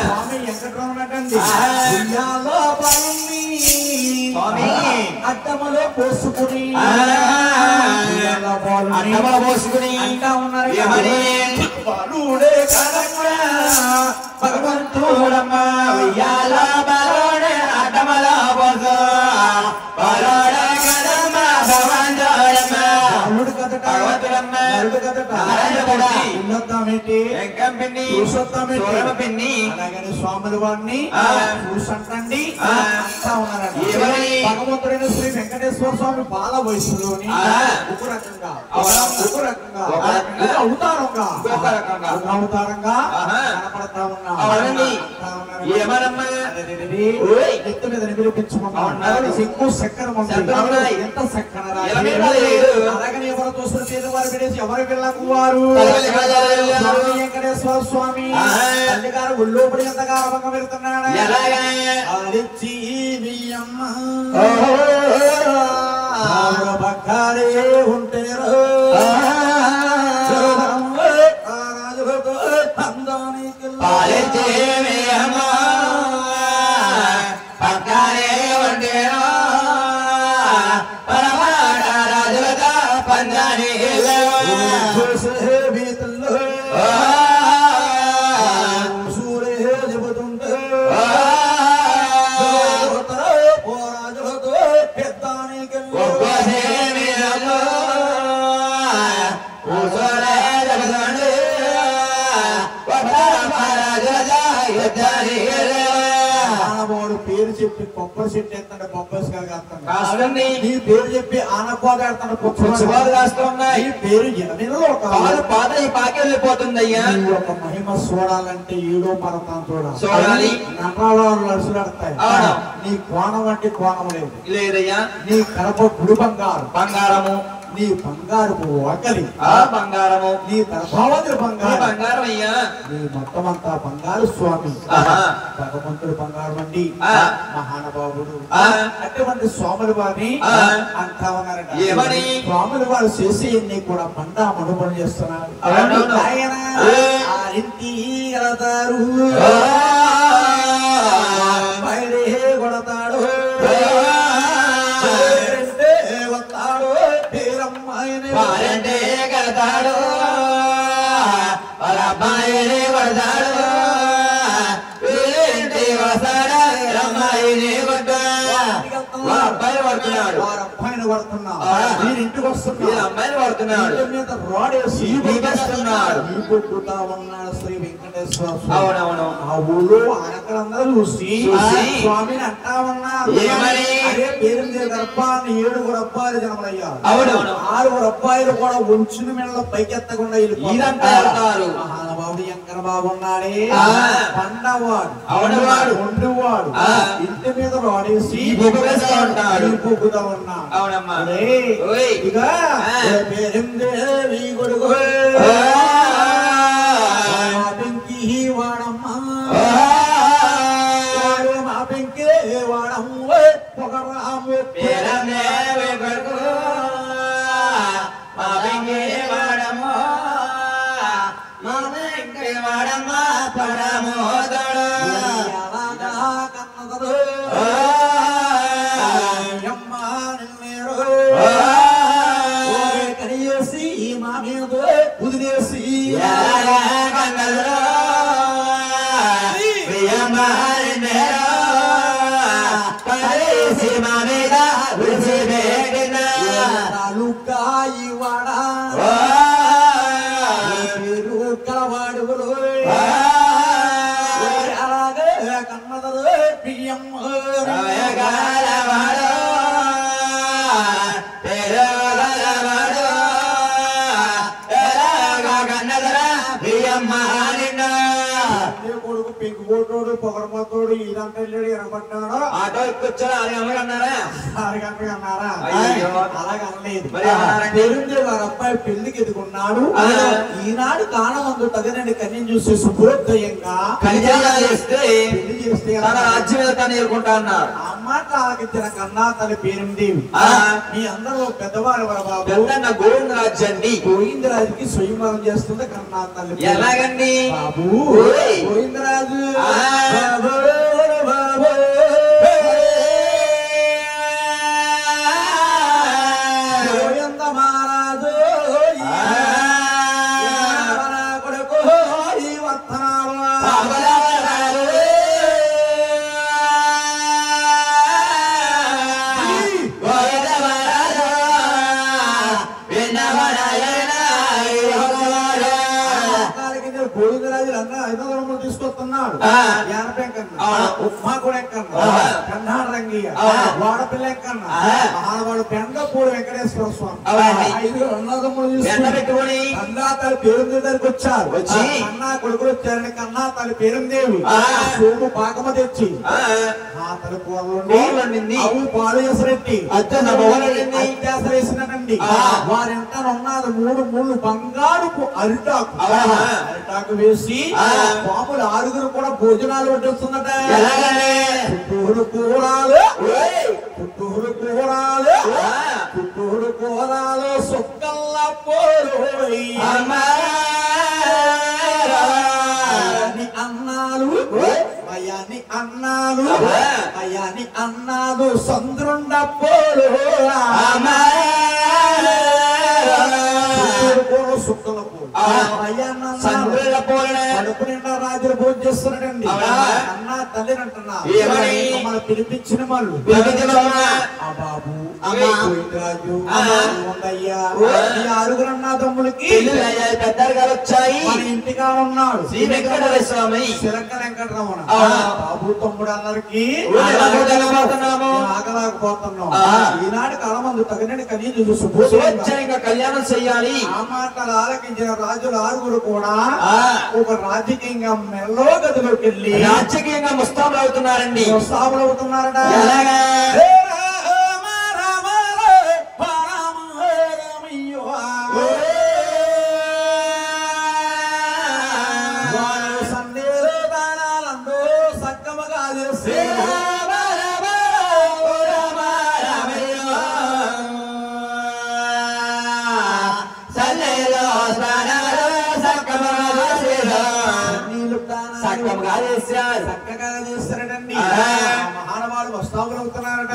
స్వామి వెంకటరమణండి అడ్డమలో పోసుకుని అంటా ఉన్నారు భగవంతుడమ్మా అడ్డమలో పోసు స్వాముల వారిని చూసంటండి అంటా ఉన్నారండి. భగవంతుడైన శ్రీ వెంకటేశ్వర స్వామి బాల వయసులోని ఒక రకంగా అవతారంగా కనపడతా ఉన్నారు. ఎత్తు మీద నిరూపించుకున్నారు. ఎక్కువ చక్కెర ఎంత చక్కెర అలాగని ఎవరు చూసిన పేదవారు విడేసి ఎవరి పిల్లకు వారు వెంకటేశ్వర స్వామి తల్లి గారు ఒళ్ళోపడి ఎంత గర్వంగా వెళ్తున్నాడు. పక్కాలే ఉంటే పేరు చెప్పి కొబ్బరి చెట్టు ఎత్తాడు బొబ్బస్కాడు నీ పేరు చెప్పి ఆనపాదు ఆడతాడు పుచ్చబాదు కాస్తున్నాయి. ఈ పేరు జనమీదలో పాత ఈ పాకెళ్ళిపోతుంది అయ్యా. ఒక మహిమ చూడాలంటే ఏడో పర్వతం చూడాలి. నటాలు నడుచులాడతాయి. నీ కోణం అంటే కోణం లేదయ్యా. నీ కడప గుడి బంగారము నీ బంగారపు వాకలి బంగారము నీ దర్భావతి బంగారం అయ్యా. నీ మొత్తం అంతా బంగారు స్వామి భగవంతుడు బంగారం అండి మహానుభావుడు. అటువంటి స్వాముల వారిని అంటా ఉన్నారంట. స్వాముల వారు చేసి ఎన్ని కూడా పండా మనుపని చేస్తున్నారు. ఆయన ఇంటి వెళతారు బయడే కొడతాడు వారంటే కడతాడు వాళ్ళ అబ్బాయిని పడతాడు వస్తాడు అమ్మాయిని అబ్బాయిని పడుతున్నాడు అబ్బాయిని పడుతున్నాడు ఇంటికి వస్తున్నాడు అమ్మాయిని పడుతున్నాడు మీద రాడేసి ఉన్నాడు శ్రీ వెంకటేశ్వర స్వామి. ఆ ఊళ్ళో అనకలందరూ చూసి స్వామిని అంటా ఉన్నారు. పేరు గర్భాన్ని 7 అబ్బాయిలు జనమయ్యారు. 6 అబ్బాయిలు కూడా ఉంచిన మెడలో పైకెత్తకుండా వెళ్ళిపోతారు. మహానుభావుడు శంకర బాబు ఉన్నాడే పండవాడు వండువాడు ఇంటి మీద వాడేసి పొగుతా ఉన్నాడు. ఇక పేరుందేవి కొడుకు పెంకి వాడమ్మా మా పెంకే వాడమ్మ పొగరాము పేరనేవి కొడుకు మా పెంకే వాడమ్మ మా పెంకే వాడమ్మ పడమోదడు కన్నదడు కరియేసి మా మీద కుదిరేసి తాలూకాయి వాడా పేరు కలవాడుగులు అలాగే కన్నదరు పియ్యమ్మ కొడుకు పెంకు పోటోడు పొగరపోతోడు ఇదంతా వెళ్ళాడు ఎనబడ్డాడు ఆటో ఎక్కొచ్చాడు 6 గంటలకు అన్నారా 6 గంటలకు అన్నారా అలాగ అనలేదు. పేరుంజే వారి అబ్బాయి పెళ్లికి ఎదుగున్నాడు. ఈనాడు కానమందు తగినని కన్యం చూసి శుభ్రోదయంగా పెళ్లి చేస్తే రాజ్యం మీద తను ఎదుర్కొంటా అన్నారు. అమ్మ మాట ఆలకించిన కన్నా తల్లి పేరుందేవి. మీ అందరూ పెద్దవారు బాబు. గోవిందరాజు అండి. గోవిందరాజుకి స్వయంవరం చేస్తుంది కన్నా తల్లి. ఎలాగండి బాబు? గోవిందరాజు గోవింద మహారాజు కొడుకు ఈ వర్తనాలు గోవిందరాజు అన్న 500 రూపాయలు తీసుకొస్తున్నాడు. ఉప్మా కూడా ఎక్కన్నా, కన్నాడ రంగయ్య, వాడపిల్ల ఎక్కన్నా, వాడు పెండపూడి వెంకటేశ్వర స్వామి 500 అన్నదమ్ములు తీసుకుని కన్నా తల్లి పేరుందేవి దగ్గరికి వచ్చారు. కన్నా కొడుకులు వచ్చారని కన్నా తల్లి పేరుందేవి సోము పాకమ తెచ్చి ఆ తల్లి కూరలు అవు పాలు చేసరెట్టి అత్యాసరేసినట్టండి. వారెంట ఉన్నది 3 ముళ్ళు బంగారుపు అరిటాకు వేసి పాములు 6 కూడా భోజనాలు వడ్డిస్తుందట. పుట్టూరు కూరాలు పుట్టూరు కూరాలు పుట్టూరు కూరాలు సుక్కల్ల పోరు అన్నాలు అయాని అన్నాలు అయాని అన్నాలు సంద్రుండ పోరు సుక్కల కడుపు నిండా రాజులు భోజనం చేస్తున్నాడండి. అన్నా తల్లి అంటున్నా పిలిపించిన వాళ్ళు బాబు రాజు ఈ 6 అన్నదమ్ములకి పెద్దలు గారు వచ్చాయి. మన ఇంటిగా ఉన్నాడు శ్రీ వెంకటేశ్వర స్వామి శిలంక వెంకటరమణ. బాబు తమ్ముడు అందరికి ఆగలేకపోతున్నాం. ఈనాడు కాలమందు తగినని కనీసం శుభోత్సవంగా కళ్యాణం చెయ్యాలి. ఆ మాటలు ఆలకించిన రాజులు 6 కూడా ఒక రాజకీయంగా మెల్లో గదిలోకి వెళ్ళి రాజకీయంగా ముస్తాబులు అవుతున్నారండి. ముస్తాబులు అవుతున్నారట. సందేలో దానాలందో సక్కమగా చేస్తే చక్కగా చేస్తారటండి. మహానుభావులు వస్తావులు అవుతున్నారట.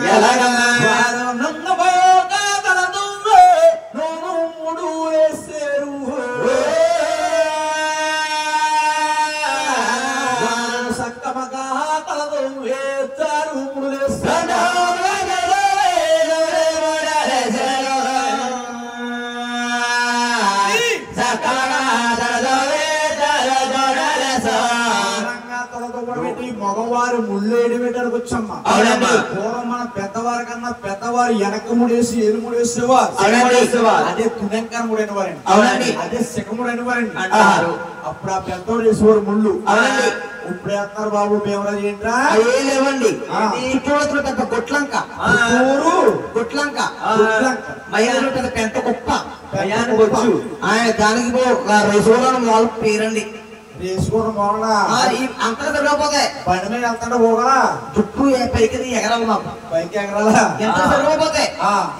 సక్కమగా తలదు వేస్తారు మగవారు ముళ్ళేడి పెట్టడానికి వచ్చమ్మా. పూర్వం మన పెద్దవారి కన్నా పెద్దవారు వెనక ముడేసి ఎలు ముడేసేవారు. అదే తునెంకర ముడైన వారండి, అదే శకముడైన వారండి. అప్పుడు ఆ పెద్దవారు వేసేవారు ముళ్ళు. ఇప్పుడు వేస్తున్నారు బాబు భీమరాజు ఏంట్రా లేవండి. పెద్ద గొట్లంక గొట్లంక మయాలు పెద్ద పెద్ద కుప్ప దానికి వాళ్ళు పేరండి. వేసుకోవడం బాగున్నా అంతా తిరగపోతాయి. బండి మీద వెళ్తాడు పోగలా చుట్టూ పైకి ఎగరాలి. మాకు పైకి ఎగరాలా ఎంత తిరగపోతాయి.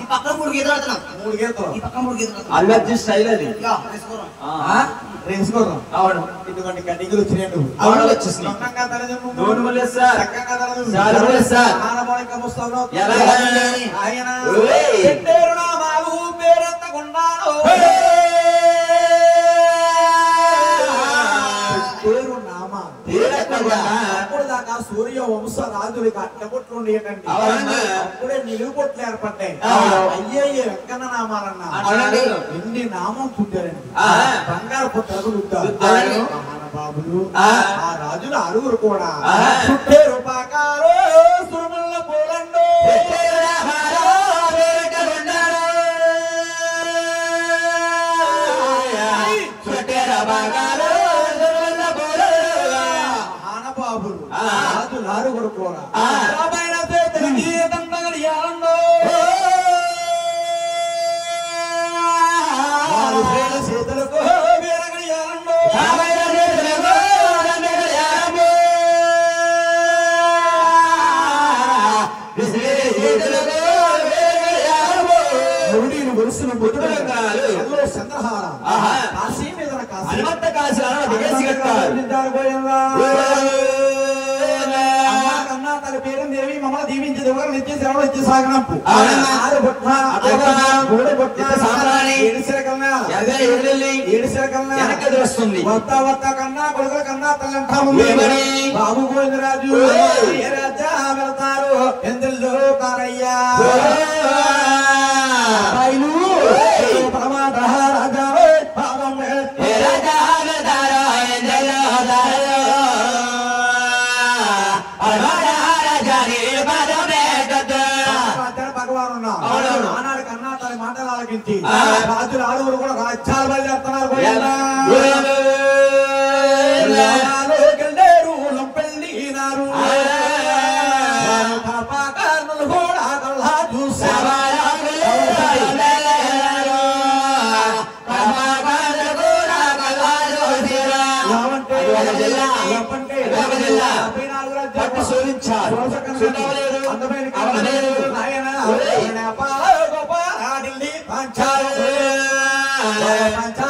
ఈ పక్కన 3 గీతలు ఆడుతున్నాం. 3 గీతలు ఈ పక్కన 3 గీతలు అల్లర్జీ స్టైల్ అది వేసుకోవడం. అవును ఇటువంటి కటింగ్లు వచ్చినాయండి. అవును వచ్చేసి ఆయన పేరెత్తకుండాను పేరు నామా అప్పుడు దాకా సూర్య వంశ రాజులకి అట్టబొట్లు ఉండేటండి. అప్పుడే నిలువుబొట్లు ఏర్పడ్డాయి. అయ్యే వెంకన్న నామాలన్నా ఎన్ని నామం పుట్టారండి. బంగారు పుట్టలు మహానుభావులు ఆ రాజులు 6 కూడా చుట్టేరు పాకాలు సురుముల పూలండు రాజులు 6 కూడా చేతులకు గొలుసులు ముద్దుల కంకణాలు ఎల్లో చంద్రహార కాశీ మీద కాశీ హనుమంత కాశీలను దిగేసి కట్టారు కన్నా తన పేరు దేవి మమ్మల్ని దీవించి దేవుడు నిత్య సేవలు నిత్య సాగనంపు వస్తుంది వస్తా వస్తా కన్నా కొడుకుల కన్నా తల్లంటా బాబు గోవిందరాజు ఏ రాజా వెళ్తారు ఎందులో కారయ్యా ప్రమాద రాజా పాపం రాజా వెళ్తారు ఎందులో ఆనాడు కన్నా తన మాటలు ఆలకించి రాజులు ఆరుగురు కూడా రాజ్యాలు బయలుదేరుతున్నారు పెళ్ళినారు కూడా కల్లా చూసారు శోధించారు అందమైన ఢిల్లీ పంచారు పట్టం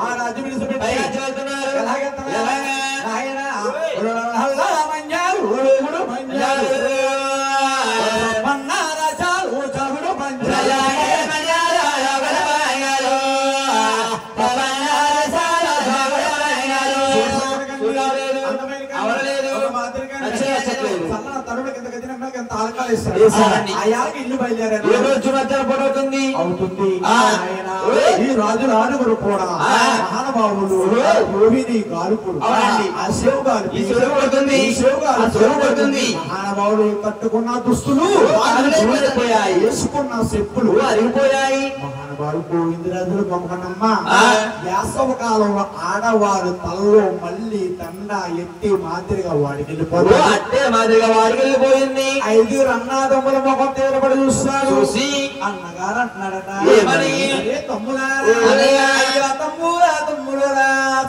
ఆ రాజ్యం విడిచిపెట్టి తరుడు కింద ఎంత ఆలకాలు ఇస్తారు ఇల్లు బయలుదేరారు అవుతుంది ఈ రాజుల ఆరుగురు కూడా మహానుభావులు రోహిణి గారుకుడు శివ గారు మహానుభావులు కట్టుకున్న దుస్తులు వేసుకున్న చెప్పులు అరిగిపోయాయి. మహానుభావులు గోవిందరాజులు గొప్పనమ్మ వేసవ కాలంలో ఆడవారు తల్లో మళ్ళీ దండ ఎత్తి మాదిరిగా వాడికి వెళ్ళిపోయింది. 5 అన్నాదమ్ముల ముఖం తీరబడి చూస్తాడు. అన్నగారు అంటున్నాడట తమ్మురా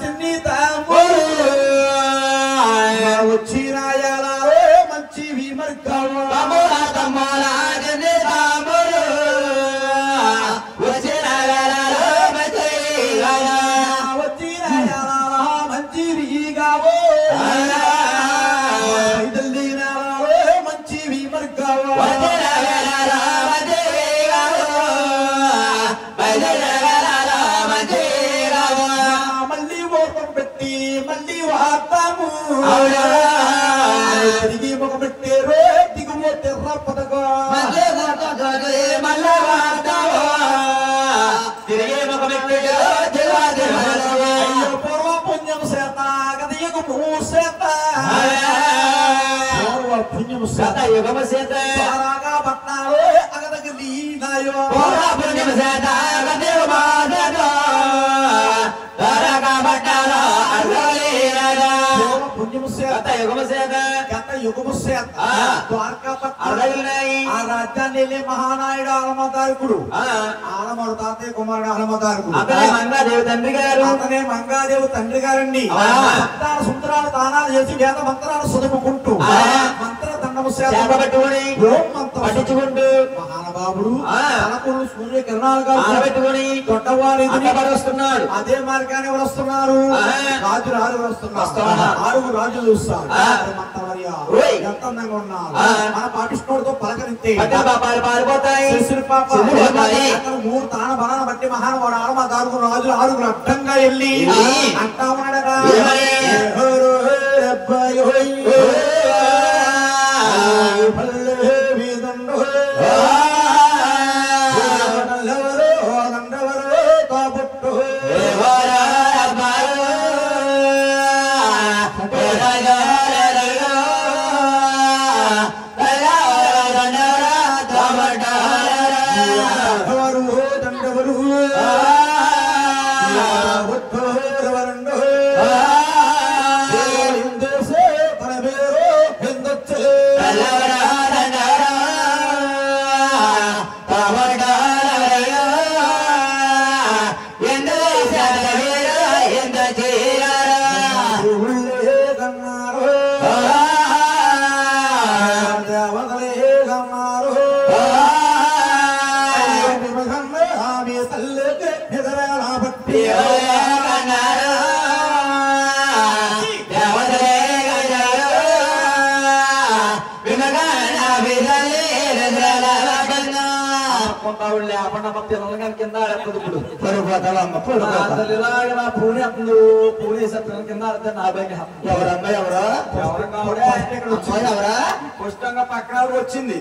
చిన్ని తమ్ముడు వచ్చి రాయాలా మంచి విమర్గాలు వచ్చి రాయాలా మంచి విగావో మంచి విమర్గావో మళ్ళీ ఓపం పెట్టి మళ్ళీ వాడతాము తిరిగి ఒక పెట్టేరో దిగువ తెర్ర పదగో మళ్ళీ వాడతాము తిరిగి ఒక పెట్టేరో పూర్వ పుణ్యం చేత గదయకు మూసేత పూర్వ పుణ్యం చేత యుగమ చేత బాగా పట్టాలో అగదకి లీనాయో పూర్వ పుణ్యం చేత గదేవ బాధదో బాగా పట్టాలో అగలీనాయో పూర్వ పుణ్యం చేత యుగమ చేత గత యుగమ చేత ద్వారకా పట్టాలై ఆ రాజ్యాన్ని మహానాయుడు ఆలమదారకుడు ఆలమడు తాతయ్య కుమారుడు ఆలమదారకుడు అతనే మంగాదేవి తండ్రి గారండి. భక్తాల సుందరాలు దానాలు చేసి వేద మంత్రాలు చదువుకుంటూ మంత్ర దండము పట్టుకుని పట్టించుకుంటూ మహానుభావుడు తనకుడు సూర్య కిరణాలు పెట్టుకుని దొడ్డవారి వస్తున్నాడు. అదే మార్గాన్ని వస్తున్నారు. రాజులు ఆరుగురు రాజులు చూస్తారు. ఎంత అందంగా ఉన్నారు. మన పాటిస్తున్నతో పలకరించే పారిపోతాయి. 3 తాన బలాన్ని బట్టి మహానుభావుడు ఆలమదారుగురు రాజులు ఆరుగురు అడ్డంగా వెళ్ళి అంటా ఉన్నాడట ఆడుకుంటావు లేకుండా మా పిల్లలు కానీ కింద ఆడేస్తుంది ఇప్పుడు పడిపోతావా అమ్మ పడిపోతావు. ఇలాగ నా పూని అందు పూని వేసే పిల్లల కింద ఆడితే నా భయం ఎవరమ్మా ఎవరు ఎవరా పుష్టంగా పక్కన వచ్చింది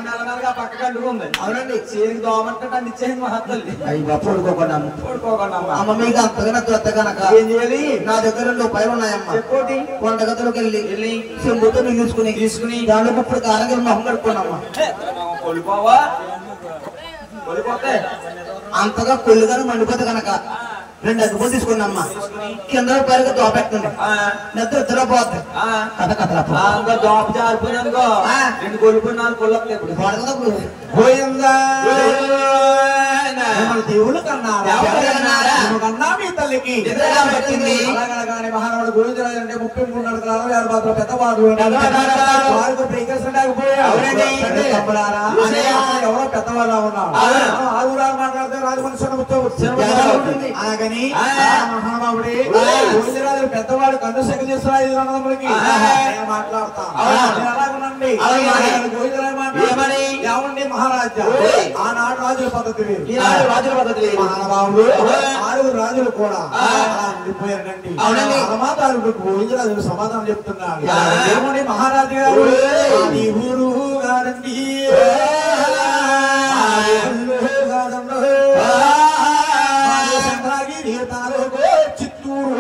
మెల్లమెల్లగా పక్కకి అంటుకుంది. అవునండి చేరికి దోమంటే నన్ను ఇచ్చేసింది మా హత్తల్ని. అయ్యా పడుకోకుండా పడుకోకుండా అమ్మ మీకు అంతగా కొత్త కనుక ఏం చేయాలి? నా దగ్గర 2 రూపాయలు ఉన్నాయమ్మా. చెప్పోటి వంటగదిలోకి వెళ్ళి చెంబుతో నీళ్ళు తీసుకుని దాంట్లో ఇప్పుడు కారంగా మొహం కడుక్కున్నామ్మా. కొలిపోవా కొలిపోతే అంతగా కొల్లుగానే మండిపోతే కనుక 2 అగ్గిపుల్లలు తీసుకున్నామ్మా. కింద రూపాయలుగా దోపెట్టండి నిద్ర ఇద్దరు పోతాయి కథ కథ దోప జారిపోయినానుకో 2 కొలిపోయి 4 కొల్లొస్తాయి. ఇప్పుడు పోయిందా దేవుడు కన్నారా కన్నా మీ తల్లికి అలాగనగానే మహారాజు గోవిందరాజు అంటే 33 అడుగుల 66 బాతుల పెద్దవాడు వారికి ప్రీకరణ ఎవరో పెద్దవాళ్ళ ఉన్నారు. ఆరుగురాలు మాట్లాడితే రాజమనుషులు అలాగని మహాబాబుడి గోవిందరాజు పెద్దవాడు కన్నుశేఖ చేస్తున్నాయి మాట్లాడతాను. అలాగనండి గోవిందరాజు మాట్లాడి ఏమండి మహారాజా ఆనాడు రాజుల పద్ధతి మహానుభావుడు 6 రాజులు కూడా ఉండిపోయారండి. మాతాడు గోవిందరాజు సమాధానం చెప్తున్నాడు. ఏమని మహారాజు గారు ఈ ఊరు గారండి చంద్రగిరి తాలూకు చిత్తూరు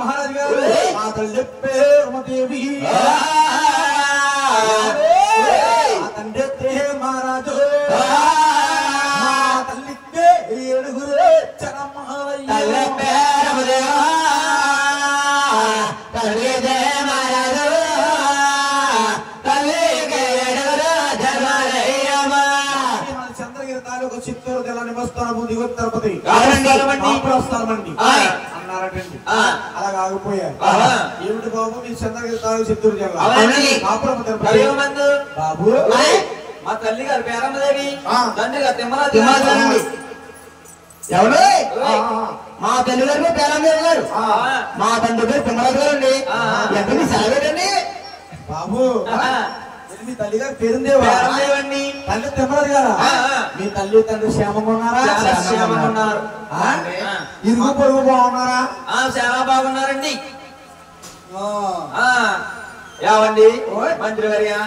మహారాజు గారు అతను చెప్పే రమదేవి అతను మహారాజు తల్లికే 7 చంద్రగిరి తాలూకు చిత్తూరు జిల్లా నివస్థానము దిగువ తిరుపతి అన్నారటండి. అలా ఆగిపోయారు. ఏమిటి బాబు మీ చంద్రగిరి తాలూకు చిత్తూరు జిల్లా కాపురం తిరుపతి బాబు మా తల్లి గారు పేరమ్మదేవి తండ్రి గారు తిమ్మరాజు ఎవరు మా తల్లి గారు పేరమ్మదేవి గారు మా తండ్రి పేరు తిమ్మరాజు గారు అండి. ఎక్కడి సెలవేటండి బాబు మీ తల్లి గారు పేరుందేవా తల్లి తిమ్మరాజు గారా? మీ తల్లి తండ్రి క్షేమంగా ఉన్నారా? క్షేమంగా ఉన్నారు. ఇరుగు పొరుగు బాగున్నారా? చాలా బాగున్నారండి. ఏమండి మంత్రి గారిగా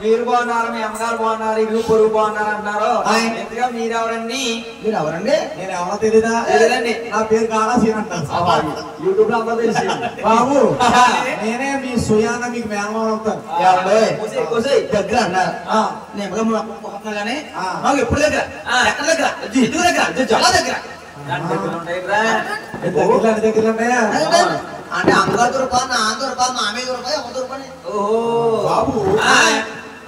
మీరు బాగున్నారు, మీ అమ్మగారు బాగున్నారు, ఇల్లు పొరుగు బాగున్నారు అంటున్నారు. ఎంతగా మీరెవరండి? మీరు ఎవరండి? నేను ఎవరో తెలీదా? తెలియదండి. నా పేరు కాళాసీన్ అంటాను. యూట్యూబ్ లో అందరూ తెలిసి బాబు నేనే మీ సుయాన మీకు మేనమామ అవుతాను. దగ్గర అన్నారు కానీ మాకు ఎప్పుడు దగ్గర ఎక్కడ దగ్గర ఇంటి దగ్గర చాలా దగ్గర దగ్గర ఉంటాయా? అంటే అమ్మగారు రూపాయలు నా ఆంధ్ర రూపాయలు మామయ్య రూపాయలు 100 రూపాయలు. ఓహో బాబు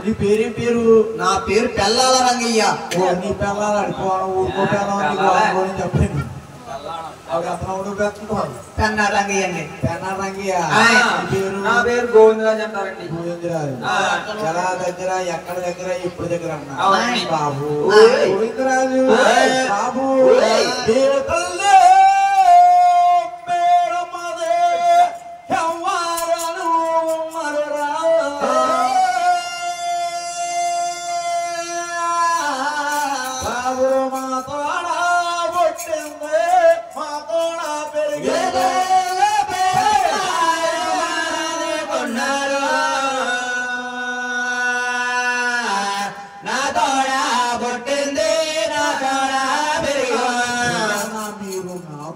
నీ పేరేం పేరు? నా పేరు పెళ్ళాల రంగయ్య. నీ పెళ్ళాలి అడిపోవడం ఊరుకో పెళ్ళని చెప్పండి. పెన్నా రంగయ్య అండి. పెన్నా రంగయ్య పేరు? నా పేరు గోవిందరాజు అంటారండి. గోవిందరాజు ఎలా దగ్గర ఎక్కడ దగ్గర ఇప్పుడు దగ్గర అన్నా బాబు గోవిందరాజు బాబు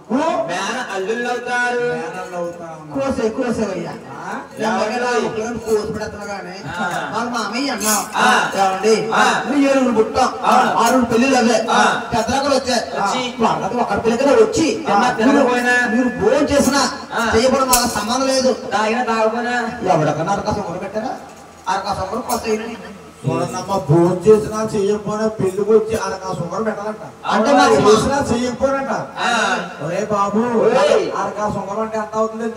మేన అల్లుళ్ళు అవుతారు. కోసేవయ్యా కోసి పెడుతున్నా కానీ వాళ్ళ మామయ్య అన్నాం ఏమండి ఏడుగురు పుట్టాం 6 పెళ్లిళ్ళు అవే పెద్దలు వచ్చాయి వాళ్ళకి ఒకరి పెళ్లి వచ్చి మీరు భోజనం చేసినా చేయబడి మాకు సంబంధం లేదు. తాగినా తాగపోయినా ఎవరికన్నా అరకాసం కూడా పెట్టారా? అరకాసం కూడా కొత్త చూడన్నమ్మ భోజనం చేసినా చెయ్యకపోయినా పెళ్లికి వచ్చి అరకాసం కూడా పెట్టాలంట. అంటే నాకు చేసినా చెయ్యకపోయినట. ఒరే బాబు అరకాసం కూడా అంటే ఎంత అవుతుంది?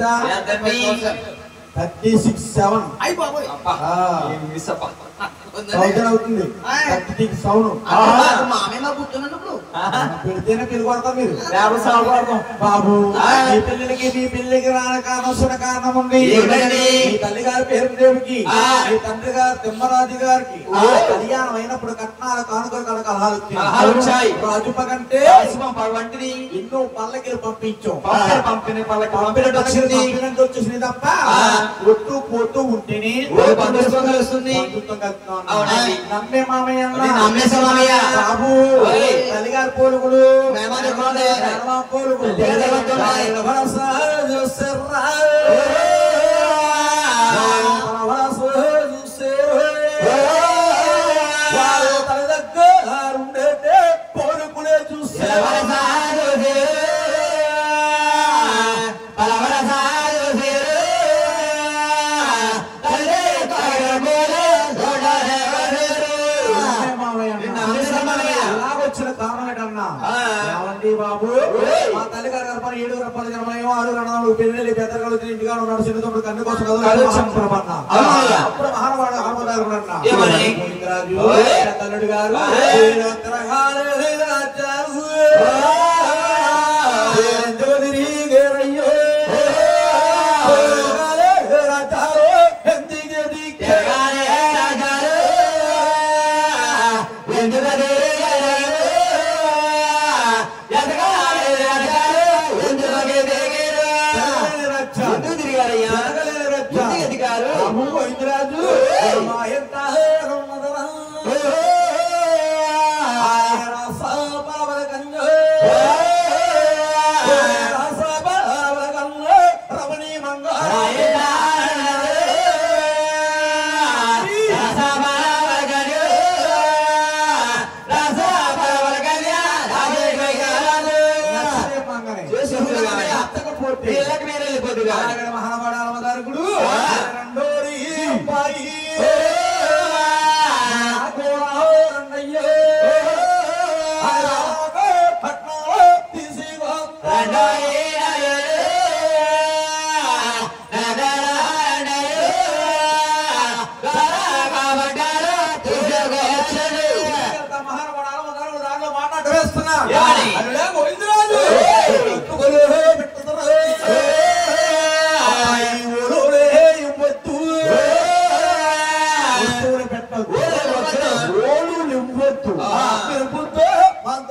36,700 అవుతుంది. 36,000 పెడితేనే పెళ్లి కొడతాం మీరు బాబు. మీ పెళ్లికి రాని కారణం చిన్న కారణం ఉంది. మీ తల్లి గారి పేరు దేవుడికి, మీ తండ్రి గారు తిమ్మరాజు గారికి కళ్యాణం అయినప్పుడు కట్నాలు కానుకలు కలహాలు వచ్చాయి. రాజుప కంటే వంటిది ఎన్నో పల్లకిలు పంపించాం. వచ్చేసింది తప్ప ఒట్టు పోతూ ఉంటేనే వస్తుంది. నమ్మే మామయ్య బాబు తల్లిగారి పోలుగులు పోలుగులు తల్లి దగ్గర ఉండేటే పోలుగులే చూస్తే బాబు మా తల్లి గారు 7 రూపాయలు జనమయం 6 రణాలు పెళ్ళి పెద్దలు ఇంటిగా ఉన్నాడు. చిన్న తమ్ముడు కన్ను కోసం అప్పుడు మహానవాడు తల్లుడు గారు మహానవాడు రెండోరి అబ్బాయి వద్దు